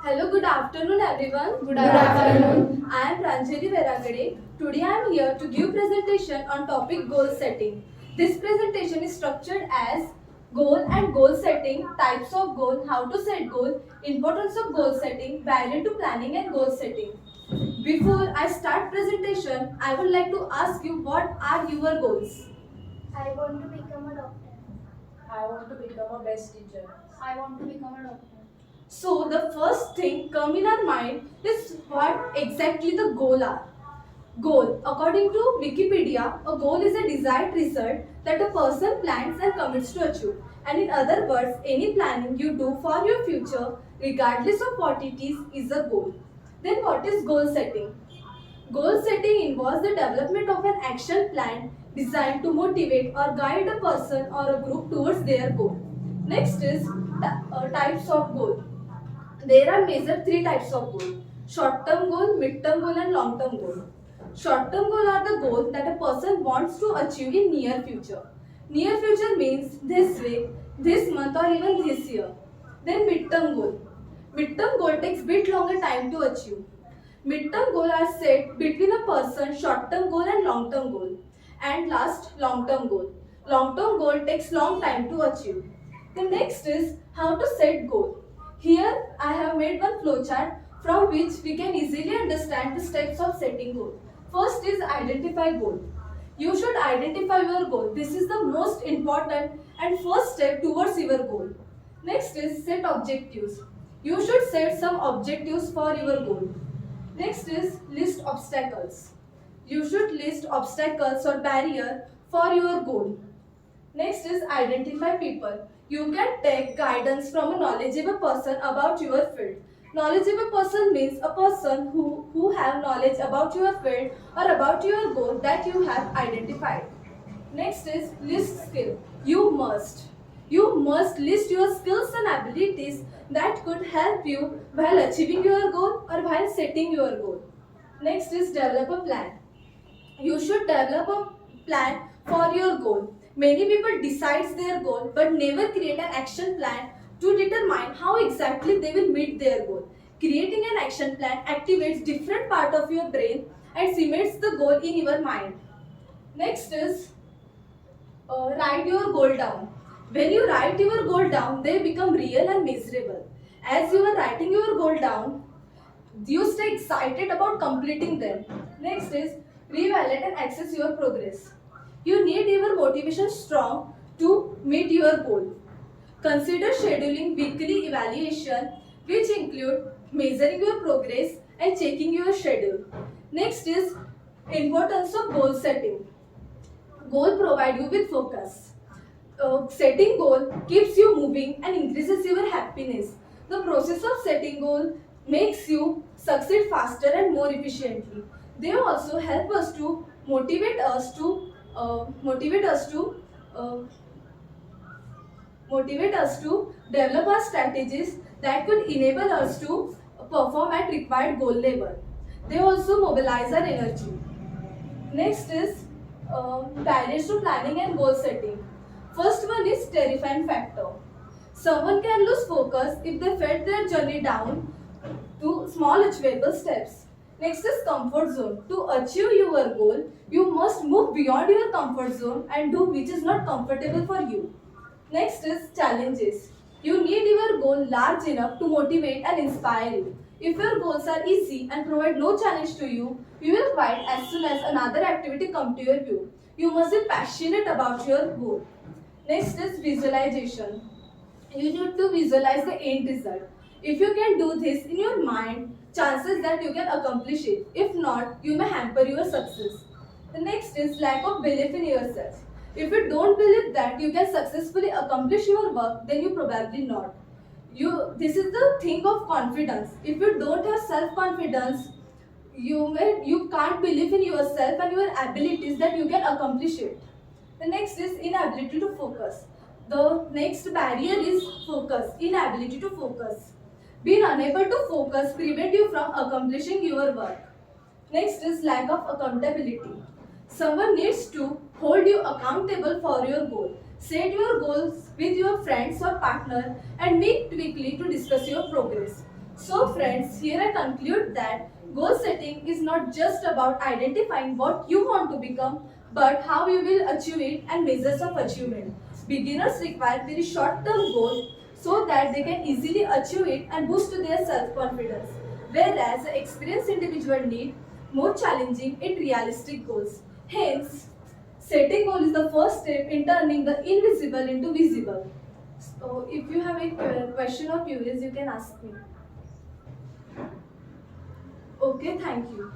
Hello, good afternoon everyone. Good afternoon. I am Pranjali Verakade. Today I am here to give presentation on topic goal setting. This presentation is structured as goal and goal setting, types of goal, how to set goal, importance of goal setting, barrier to planning and goal setting. Before I start presentation, I would like to ask you what are your goals? I want to become a doctor. I want to become a best teacher. I want to become a doctor. So the first thing come in our mind is what exactly the goal are. Goal. According to Wikipedia, a goal is a desired result that a person plans and commits to achieve. And in other words, any planning you do for your future, regardless of what it is a goal. Then what is goal setting? Goal setting involves the development of an action plan designed to motivate or guide a person or a group towards their goal. Next is types of goal. There are major three types of goal: short-term goal, mid-term goal, and long-term goal. Short-term goal are the goal that a person wants to achieve in near future. Near future means this week, this month, or even this year. Then mid-term goal. Mid-term goal takes bit longer time to achieve. Mid-term goal are set between a person's short-term goal and long-term goal. And last, long-term goal. Long-term goal takes long time to achieve. The next is how to set goal. Here I have made one flowchart from which we can easily understand the steps of setting goal. First is identify goal. You should identify your goal. This is the most important and first step towards your goal. Next is set objectives. You should set some objectives for your goal. Next is list obstacles. You should list obstacles or barrier for your goal. Next is identify people. You can take guidance from a knowledgeable person about your field. Knowledgeable person means a person who have knowledge about your field or about your goal that you have identified. Next is list skill. You must list your skills and abilities that could help you while achieving your goal or while setting your goal. Next is develop a plan. You should develop a plan for your goal. Many people decides their goal but never create an action plan to determine how exactly they will meet their goal. Creating an action plan activates different part of your brain and cements the goal in your mind. Next is write your goal down. When you write your goal down, they become real and measurable. As you are writing your goal down, you stay excited about completing them. Next is reevaluate and assess your progress. You need your motivation strong to meet your goal. Consider scheduling weekly evaluation, which include measuring your progress and checking your schedule. Next is importance of goal setting. Goal provide you with focus. Setting goal keeps you moving and increases your happiness. The process of setting goal makes you succeed faster and more efficiently. They also help us to motivate us to motivate us to uh, motivate us to develop our strategies that could enable us to perform at required goal level. They also mobilize our energy. Next is barriers to planning and goal setting. First one is terrifying factor. Someone can lose focus if they fed their journey down to small achievable steps. Next is comfort zone. To achieve your goal, you must move beyond your comfort zone and do which is not comfortable for you. Next is challenges. You need your goal large enough to motivate and inspire you. If your goals are easy and provide no challenge to you, you will quit as soon as another activity comes to your view. You must be passionate about your goal. Next is visualization. You need to visualize the end result. If you can do this in your mind, chances that you can accomplish it. If not, you may hamper your success. The next is lack of belief in yourself. If you don't believe that you can successfully accomplish your work, then you probably not. This is the thing of confidence. If you don't have self-confidence, you can't believe in yourself and your abilities that you can accomplish it. The next is inability to focus. The next barrier is focus, inability to focus. Being unable to focus prevent you from accomplishing your work. Next is lack of accountability. Someone needs to hold you accountable for your goal. Set your goals with your friends or partner and meet weekly to discuss your progress. So friends, here I conclude that goal setting is not just about identifying what you want to become, but how you will achieve it and measures of achievement. Beginners require very short-term goals so that they can easily achieve it and boost their self-confidence. Whereas the experienced individual need more challenging and realistic goals. Hence, setting goal is the first step in turning the invisible into visible. So if you have a question or queries, you can ask me. Okay, thank you.